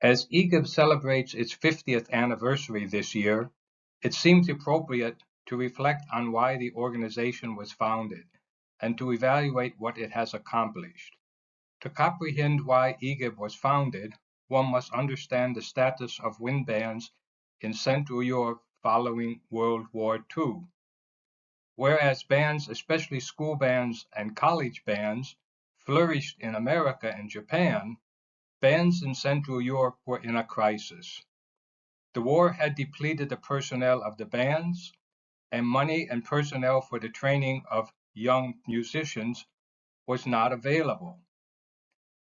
As IGEB celebrates its 50th anniversary this year, it seems appropriate to reflect on why the organization was founded and to evaluate what it has accomplished. To comprehend why IGEB was founded, one must understand the status of wind bands in Central Europe following World War II. Whereas bands, especially school bands and college bands, flourished in America and Japan, bands in Central Europe were in a crisis. The war had depleted the personnel of the bands, and money and personnel for the training of young musicians was not available.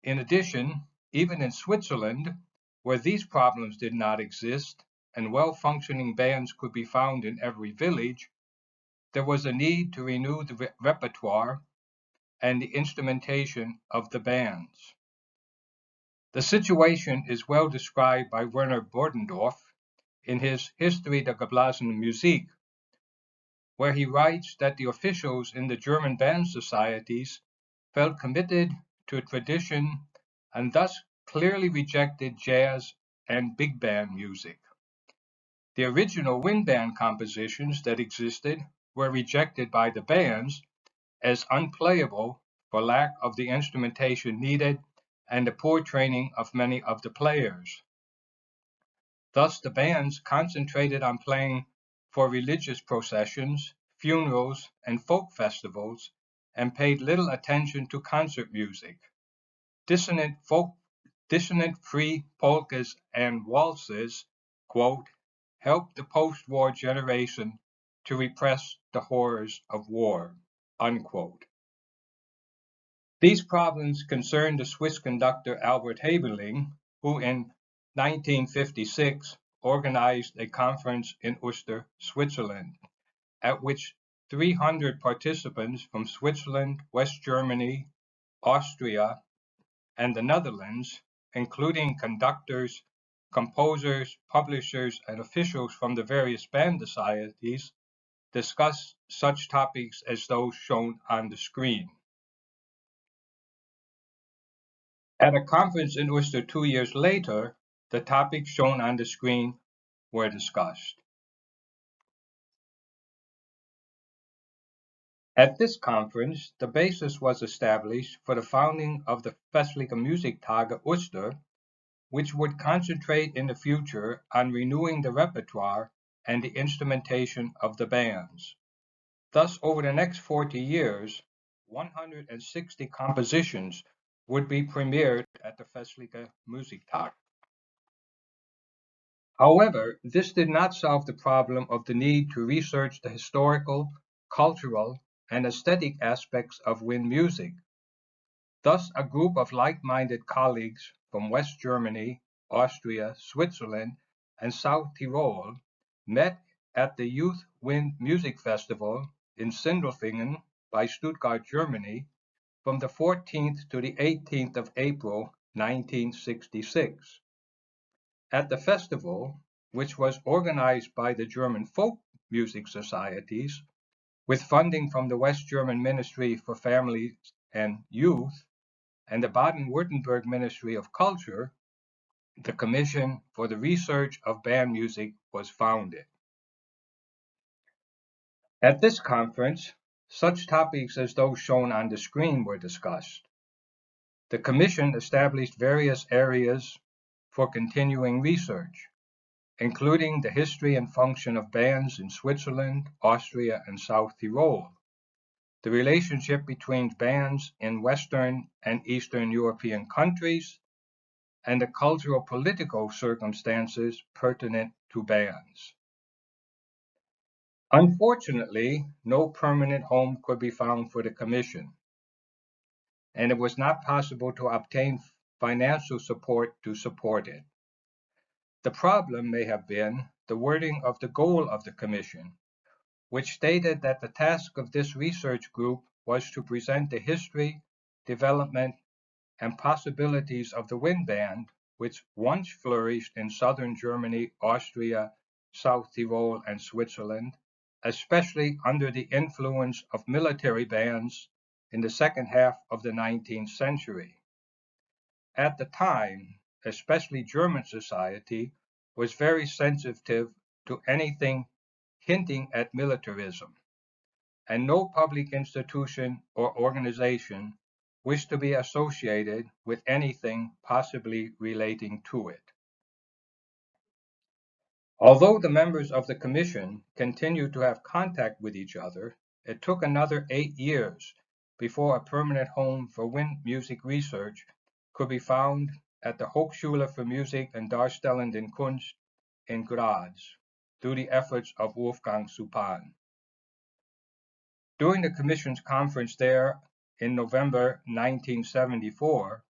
In addition, even in Switzerland, where these problems did not exist and well-functioning bands could be found in every village, there was a need to renew the repertoire and the instrumentation of the bands. The situation is well described by Werner Bordendorf in his History der geblasenen Musik, where he writes that the officials in the German band societies felt committed to a tradition and thus clearly rejected jazz and big band music. The original wind band compositions that existed were rejected by the bands as unplayable for lack of the instrumentation needed and the poor training of many of the players. Thus, the bands concentrated on playing for religious processions, funerals, and folk festivals, and paid little attention to concert music. Dissonant free polkas and waltzes, quote, helped the post-war generation to repress the horrors of war, unquote. These problems concerned the Swiss conductor Albert Haberling, who in 1956 organized a conference in Uster, Switzerland, at which 300 participants from Switzerland, West Germany, Austria, and the Netherlands, including conductors, composers, publishers, and officials from the various band societies, discussed such topics as those shown on the screen. At a conference in Worcester 2 years later, the topics shown on the screen were discussed. At this conference, the basis was established for the founding of the Festliche Musiktage Uster, which would concentrate in the future on renewing the repertoire and the instrumentation of the bands. Thus, over the next 40 years, 160 compositions would be premiered at the Festliche Musiktage. However, this did not solve the problem of the need to research the historical, cultural, and aesthetic aspects of wind music. Thus, a group of like-minded colleagues from West Germany, Austria, Switzerland, and South Tyrol met at the Youth Wind Music Festival in Sindelfingen by Stuttgart, Germany, from the 14th to the 18th of April, 1966. At the festival, which was organized by the German folk music societies, with funding from the West German Ministry for Families and Youth and the Baden-Württemberg Ministry of Culture, the Commission for the Research of Band Music was founded. At this conference, such topics as those shown on the screen were discussed. The Commission established various areas for continuing research, including the history and function of bands in Switzerland, Austria, and South Tyrol, the relationship between bands in Western and Eastern European countries, and the cultural political circumstances pertinent to bands. Unfortunately, no permanent home could be found for the Commission, and it was not possible to obtain financial support to support it. The problem may have been the wording of the goal of the Commission, which stated that the task of this research group was to present the history, development, and possibilities of the wind band, which once flourished in southern Germany, Austria, South Tyrol, and Switzerland, especially under the influence of military bands in the second half of the 19th century. At the time, especially German society, was very sensitive to anything hinting at militarism, and no public institution or organization wished to be associated with anything possibly relating to it. Although the members of the Commission continued to have contact with each other, it took another 8 years before a permanent home for wind music research could be found at the Hochschule für Musik und Darstellende Kunst in Graz, through the efforts of Wolfgang Supan. During the Commission's conference there in November 1974,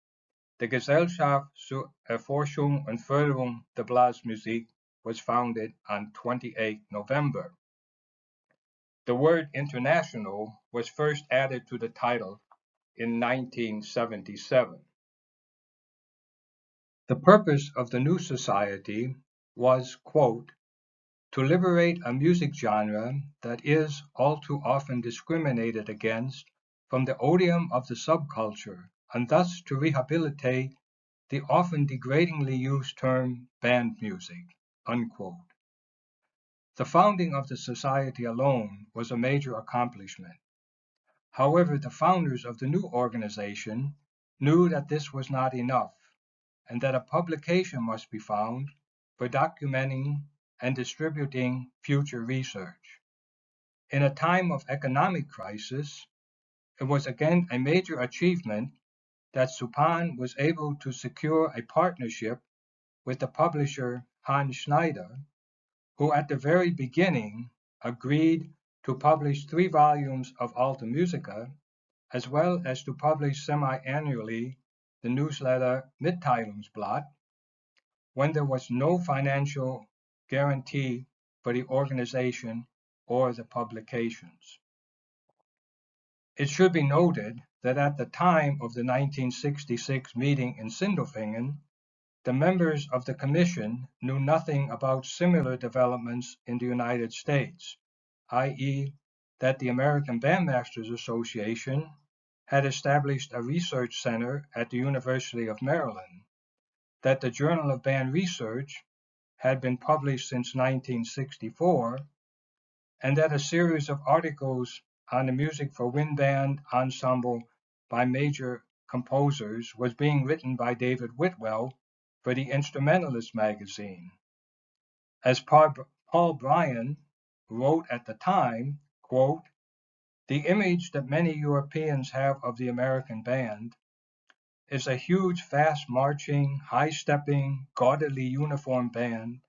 the Gesellschaft zur Erforschung und Förderung der Blasmusik was founded on 28 November. The word international was first added to the title in 1977. The purpose of the new society was, quote, to liberate a music genre that is all too often discriminated against from the odium of the subculture, and thus to rehabilitate the often degradingly used term band music, unquote. The founding of the society alone was a major accomplishment. However, the founders of the new organization knew that this was not enough, and that a publication must be found for documenting and distributing future research. In a time of economic crisis, it was again a major achievement that Supan was able to secure a partnership with the publisher Hans Schneider, who at the very beginning agreed to publish 3 volumes of Alta Musica, as well as to publish semi-annually the newsletter Mitteilungsblatt, when there was no financial guarantee for the organization or the publications. It should be noted that at the time of the 1966 meeting in Sindelfingen, the members of the Commission knew nothing about similar developments in the United States, i.e., that the American Bandmasters Association had established a research center at the University of Maryland, that the Journal of Band Research had been published since 1964, and that a series of articles on the music for wind band ensemble by major composers was being written by David Whitwell for the Instrumentalist magazine. As Paul Bryan wrote at the time, quote, the image that many Europeans have of the American band is a huge, fast-marching, high-stepping, gaudily uniformed band,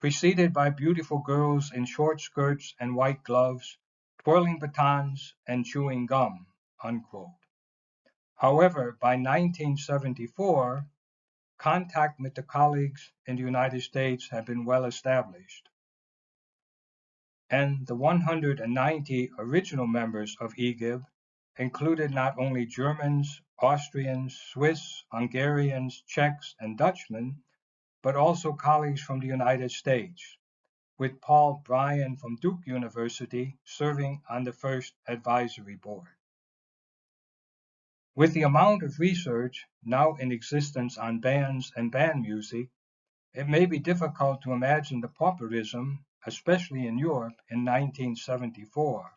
preceded by beautiful girls in short skirts and white gloves, twirling batons and chewing gum, unquote. However, by 1974, contact with the colleagues in the United States had been well established, and the 190 original members of IGEB included not only Germans, Austrians, Swiss, Hungarians, Czechs, and Dutchmen, but also colleagues from the United States, with Paul Bryan from Duke University serving on the first advisory board. With the amount of research now in existence on bands and band music, it may be difficult to imagine the pauperism, especially in Europe in 1974.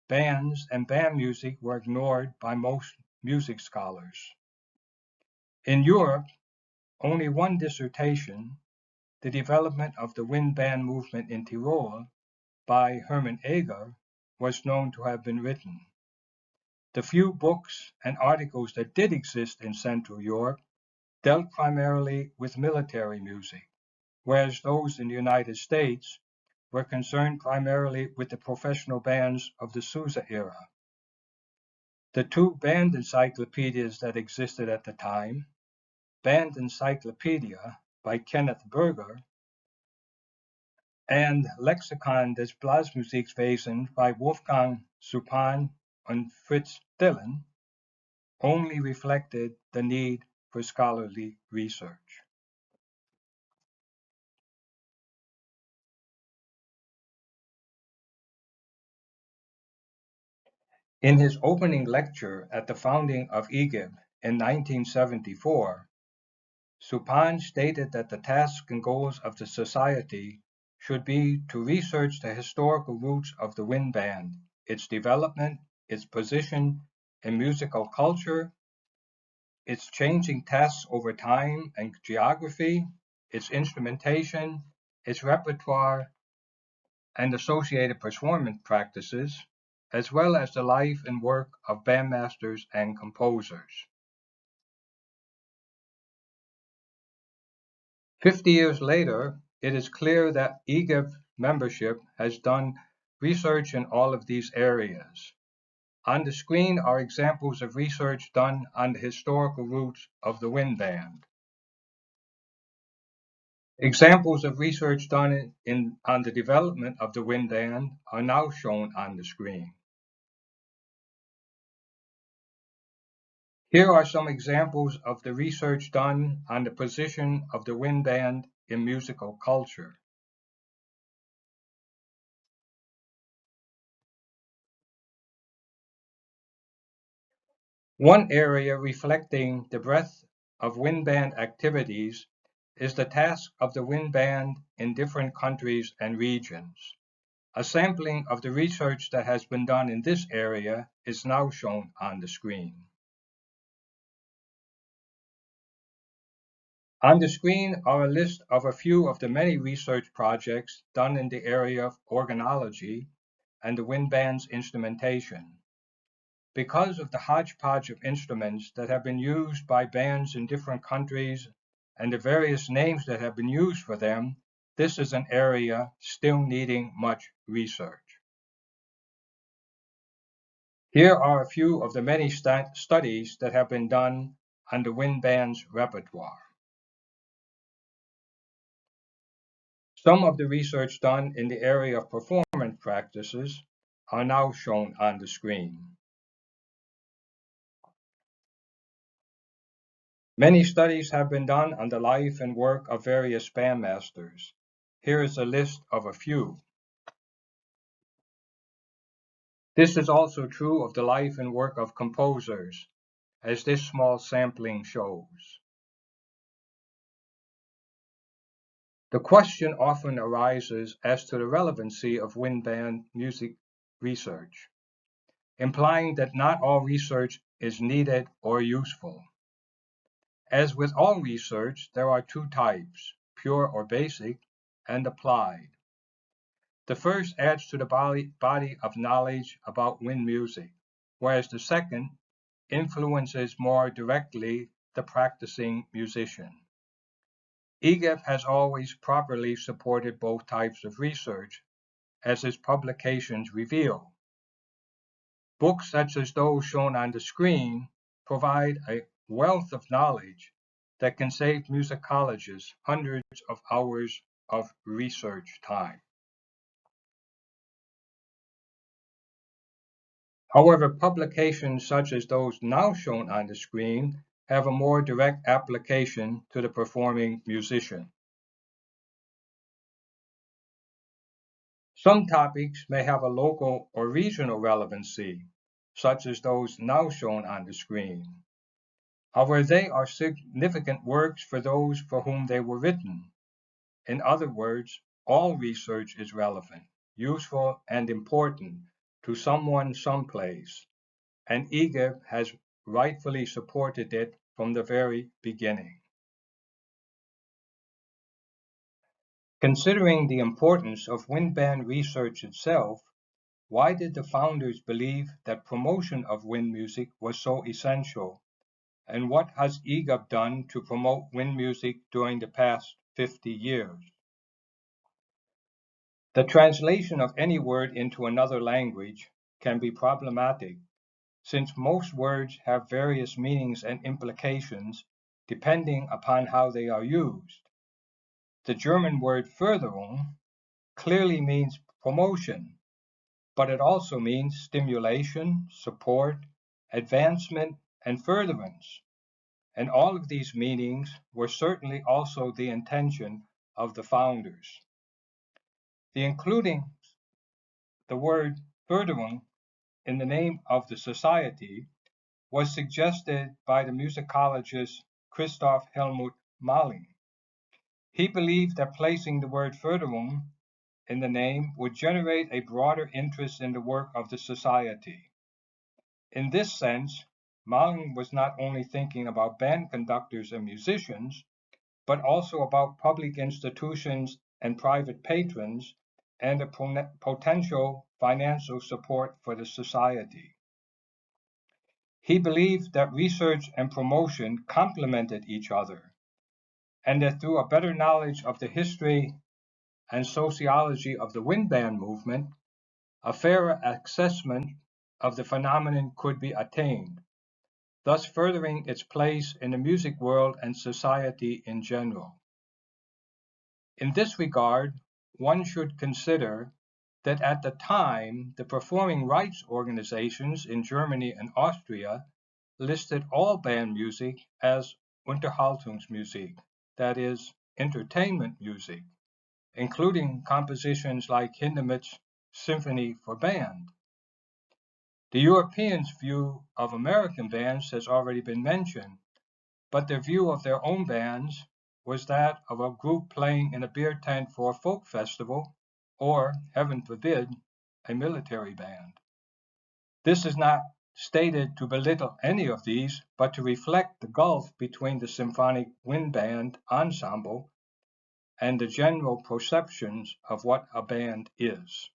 Bands and band music were ignored by most music scholars. In Europe, only one dissertation, The Development of the Wind Band Movement in Tyrol, by Hermann Eger, was known to have been written. The few books and articles that did exist in Central Europe dealt primarily with military music, whereas those in the United States were concerned primarily with the professional bands of the Sousa era. The 2 band encyclopedias that existed at the time, Band Encyclopedia by Kenneth Berger and Lexikon des Blasmusikwesens by Wolfgang Supan and Fritz Dillon, only reflected the need for scholarly research. In his opening lecture at the founding of IGEB in 1974, Suppan stated that the tasks and goals of the society should be to research the historical roots of the wind band, its development, its position in musical culture, its changing tasks over time and geography, its instrumentation, its repertoire, and associated performance practices, as well as the life and work of bandmasters and composers. 50 years later, it is clear that IGEB membership has done research in all of these areas. On the screen are examples of research done on the historical roots of the wind band. Examples of research done on the development of the wind band are now shown on the screen. Here are some examples of the research done on the position of the wind band in musical culture. One area reflecting the breadth of wind band activities is the task of the wind band in different countries and regions. A sampling of the research that has been done in this area is now shown on the screen. On the screen are a list of a few of the many research projects done in the area of organology and the wind band's instrumentation. Because of the hodgepodge of instruments that have been used by bands in different countries and the various names that have been used for them, this is an area still needing much research. Here are a few of the many studies that have been done on the wind band's repertoire. Some of the research done in the area of performance practices are now shown on the screen. Many studies have been done on the life and work of various bandmasters. Here is a list of a few. This is also true of the life and work of composers, as this small sampling shows. The question often arises as to the relevancy of wind band music research, implying that not all research is needed or useful. As with all research, there are two types, pure or basic, and applied. The first adds to the body of knowledge about wind music, whereas the second influences more directly the practicing musician. IGEB has always properly supported both types of research, as its publications reveal. Books such as those shown on the screen provide a wealth of knowledge that can save musicologists hundreds of hours of research time. However, publications such as those now shown on the screen have a more direct application to the performing musician. Some topics may have a local or regional relevancy, such as those now shown on the screen. However, they are significant works for those for whom they were written. In other words, all research is relevant, useful, and important to someone someplace, and IGEB has rightfully supported it from the very beginning. Considering the importance of wind band research itself, why did the founders believe that promotion of wind music was so essential? And what has IGEB done to promote wind music during the past 50 years? The translation of any word into another language can be problematic, since most words have various meanings and implications depending upon how they are used. The German word Förderung clearly means promotion, but it also means stimulation, support, advancement, and furtherance. And all of these meanings were certainly also the intention of the founders. The including the word Förderung in the name of the society was suggested by the musicologist Christoph Helmut Maling. He believed that placing the word Förderung in the name would generate a broader interest in the work of the society. In this sense, Maling was not only thinking about band conductors and musicians, but also about public institutions and private patrons and the potential financial support for the society. He believed that research and promotion complemented each other, and that through a better knowledge of the history and sociology of the wind band movement, a fairer assessment of the phenomenon could be attained, thus furthering its place in the music world and society in general. In this regard, one should consider that at the time, the performing rights organizations in Germany and Austria listed all band music as Unterhaltungsmusik, that is, entertainment music, including compositions like Hindemith's Symphony for Band. The Europeans' view of American bands has already been mentioned, but their view of their own bands was that of a group playing in a beer tent for a folk festival, or, heaven forbid, a military band. This is not stated to belittle any of these, but to reflect the gulf between the symphonic wind band ensemble and the general perceptions of what a band is.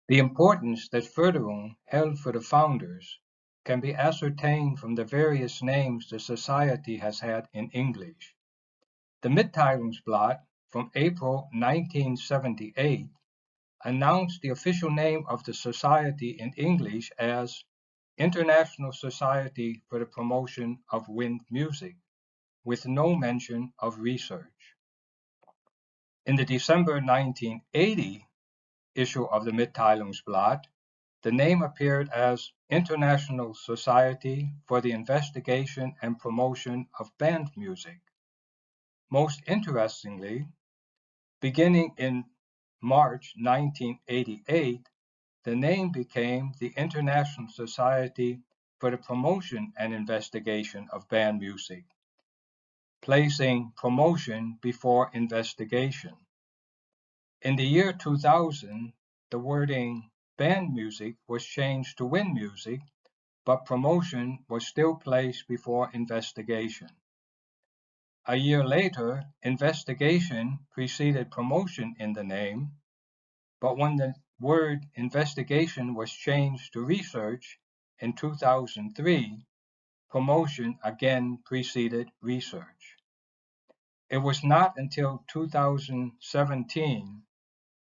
The importance that Förderung held for the founders can be ascertained from the various names the society has had in English. The Mitteilungsblatt from April 1978 announced the official name of the society in English as International Society for the Promotion of Wind Music, with no mention of research. In the December 1980 issue of the Mitteilungsblatt, the name appeared as International Society for the Investigation and Promotion of Band Music. Most interestingly, beginning in March 1988, the name became the International Society for the Promotion and Investigation of Band Music, placing promotion before investigation. In the year 2000, the wording band music was changed to wind music, but promotion was still placed before investigation. A year later, investigation preceded promotion in the name, but when the word investigation was changed to research in 2003, promotion again preceded research. It was not until 2017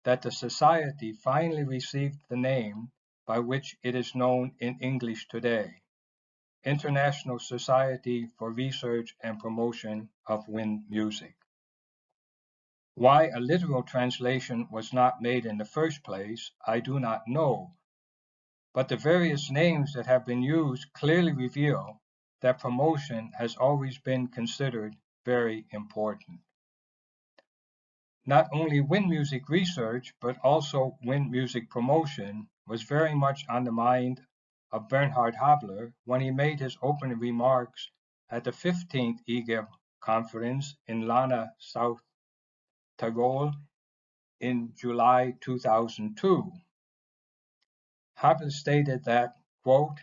that the society finally received the name by which it is known in English today, International Society for Research and Promotion of Wind Music. Why a literal translation was not made in the first place, I do not know, but the various names that have been used clearly reveal that promotion has always been considered very important. Not only wind music research, but also wind music promotion was very much on the mind of Bernhard Habler when he made his opening remarks at the 15th IGEB conference in Lana, South Tyrol in July 2002. Habler stated that, quote,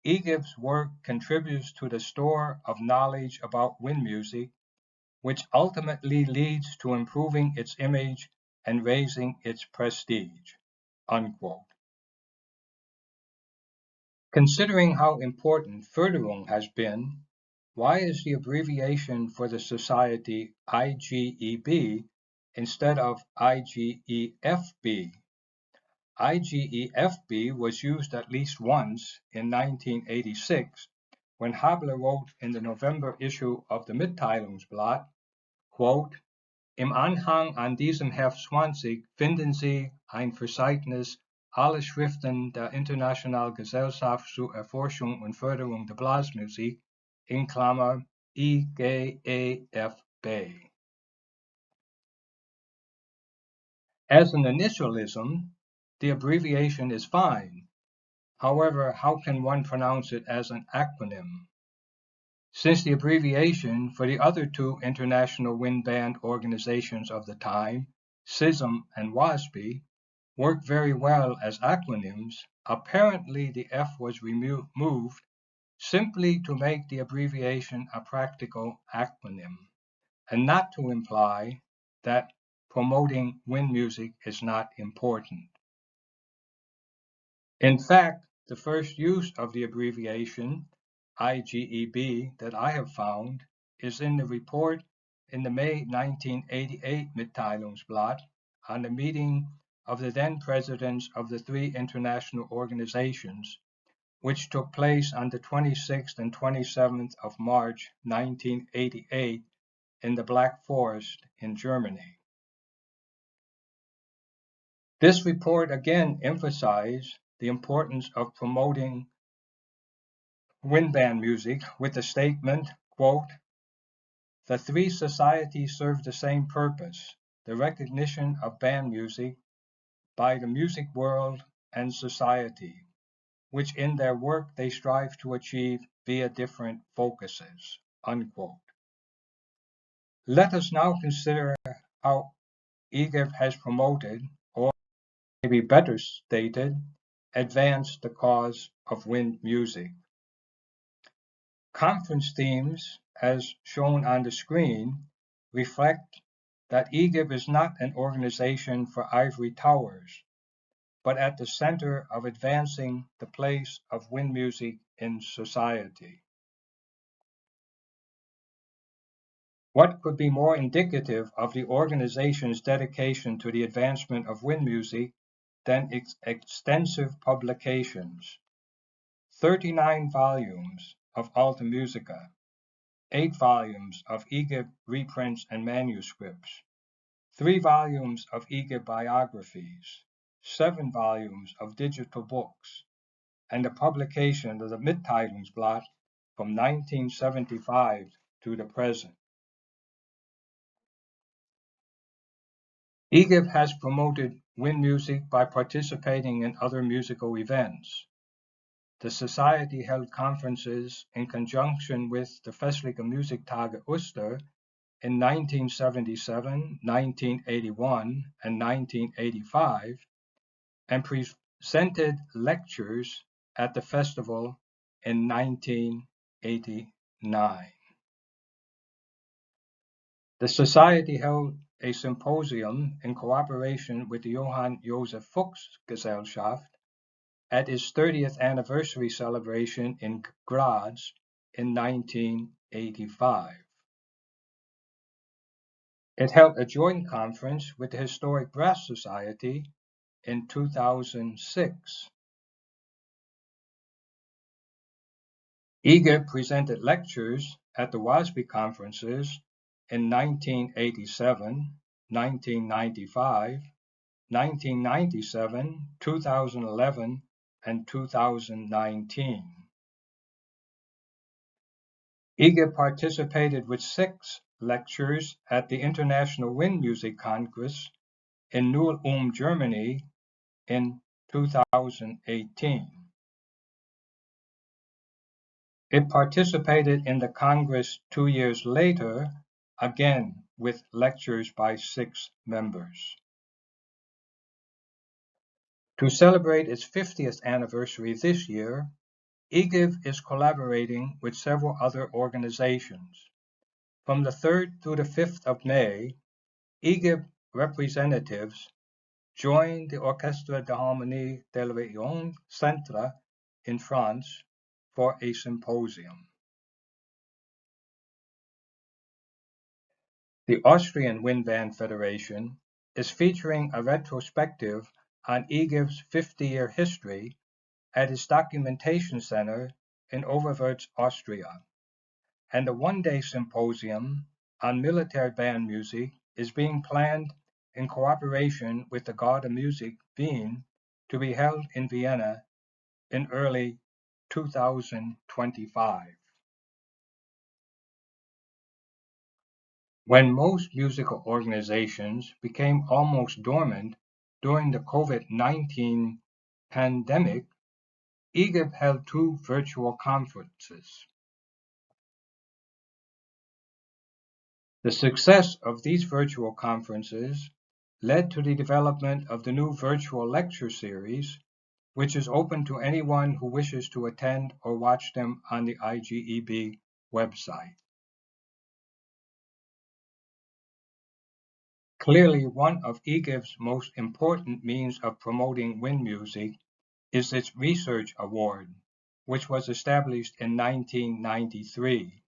IGEB's work contributes to the store of knowledge about wind music, which ultimately leads to improving its image and raising its prestige, unquote. Considering how important Förderung has been, why is the abbreviation for the society IGEB instead of IGEFB? IGEFB was used at least once in 1986 when Habler wrote in the November issue of the Mitteilungsblatt, quote, Im Anhang an diesem Heft 20 finden Sie ein Verzeichnis aller Schriften der Internationalen Gesellschaft zur Erforschung und Förderung der Blasmusik in Klammer IGEFB. As an initialism, the abbreviation is fine. However, how can one pronounce it as an acronym? since the abbreviation for the other two international wind band organizations of the time, CISM and WASPI, worked very well as acronyms, apparently the F was removed simply to make the abbreviation a practical acronym, and not to imply that promoting wind music is not important. In fact, the first use of the abbreviation IGEB that I have found is in the report in the May 1988 Mitteilungsblatt on the meeting of the then presidents of the three international organizations, which took place on the 26th and 27th of March 1988 in the Black Forest in Germany. This report again emphasized the importance of promoting wind band music with the statement, quote, "The three societies serve the same purpose, the recognition of band music by the music world and society, which in their work they strive to achieve via different focuses," unquote. Let us now consider how IGEB has promoted, or maybe better stated, advanced the cause of wind music. Conference themes, as shown on the screen, reflect that IGEB is not an organization for ivory towers, but at the center of advancing the place of wind music in society. What could be more indicative of the organization's dedication to the advancement of wind music than its extensive publications? 39 volumes of Alta Musica, 8 volumes of IGEB reprints and manuscripts, 3 volumes of IGEB biographies, 7 volumes of digital books, and the publication of the Mitteilungsblatt from 1975 to the present. IGEB has promoted wind music by participating in other musical events. The Society held conferences in conjunction with the Festliche Musiktage Uster in 1977, 1981, and 1985, and presented lectures at the festival in 1989. The Society held a symposium in cooperation with the Johann Joseph Fuchs Gesellschaft at its 30th anniversary celebration in Graz in 1985. It held a joint conference with the Historic Brass Society in 2006. IGEB presented lectures at the WASPI conferences in 1987, 1995, 1997, 2011, and 2019. IGEB participated with 6 lectures at the International Wind Music Congress in Neu-Ulm, Germany in 2018. It participated in the Congress 2 years later, again with lectures by 6 members. To celebrate its 50th anniversary this year, IGEB is collaborating with several other organizations. From the 3rd through the 5th of May, IGEB representatives joined the Orchestre de Harmonie de Lyon Centre in France for a symposium. The Austrian Wind Band Federation is featuring a retrospective on IGEB's 50-year history at its documentation center in Overwörth, Austria, and a one-day symposium on military band music is being planned in cooperation with the Garde Musik Wien to be held in Vienna in early 2025. When most musical organizations became almost dormant during the COVID-19 pandemic, IGEB held 2 virtual conferences. The success of these virtual conferences led to the development of the new virtual lecture series, which is open to anyone who wishes to attend or watch them on the IGEB website. Clearly, one of IGEB's most important means of promoting wind music is its Research Award, which was established in 1993,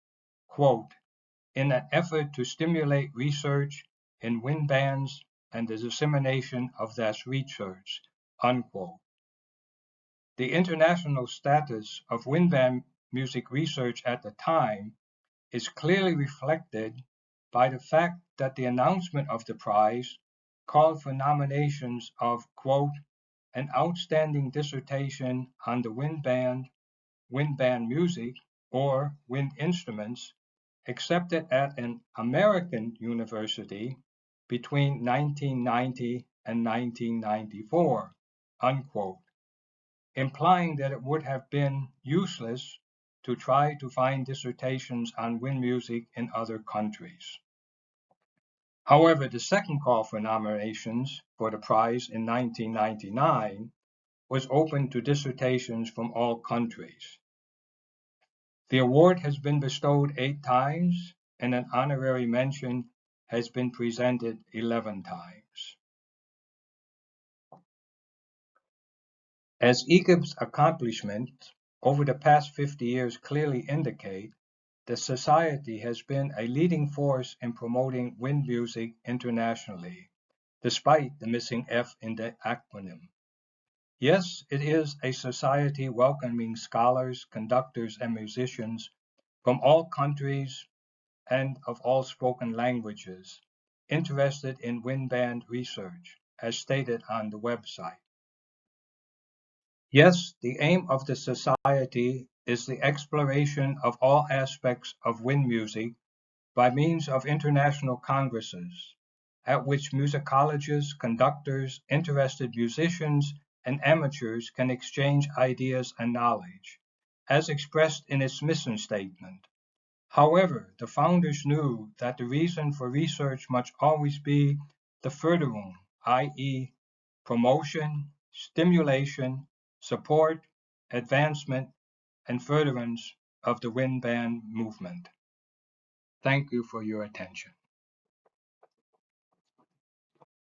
quote, in an effort to stimulate research in wind bands and the dissemination of that research, unquote. The international status of wind band music research at the time is clearly reflected by the fact that the announcement of the prize called for nominations of, quote, an outstanding dissertation on the wind band music, or wind instruments, accepted at an American university between 1990 and 1994, unquote, implying that it would have been useless to try to find dissertations on wind music in other countries. However, the second call for nominations for the prize in 1999 was open to dissertations from all countries. The award has been bestowed 8 times, and an honorary mention has been presented 11 times. As IGEB's accomplishments over the past 50 years clearly indicate, the Society has been a leading force in promoting wind music internationally, despite the missing F in the acronym. Yes, it is a society welcoming scholars, conductors, and musicians from all countries and of all spoken languages, interested in wind band research, as stated on the website. Yes, the aim of the Society is the exploration of all aspects of wind music by means of international congresses, at which musicologists, conductors, interested musicians, and amateurs can exchange ideas and knowledge, as expressed in its mission statement. However, the founders knew that the reason for research must always be the Förderung, i.e., promotion, stimulation, support, advancement, and furtherance of the wind band movement. Thank you for your attention.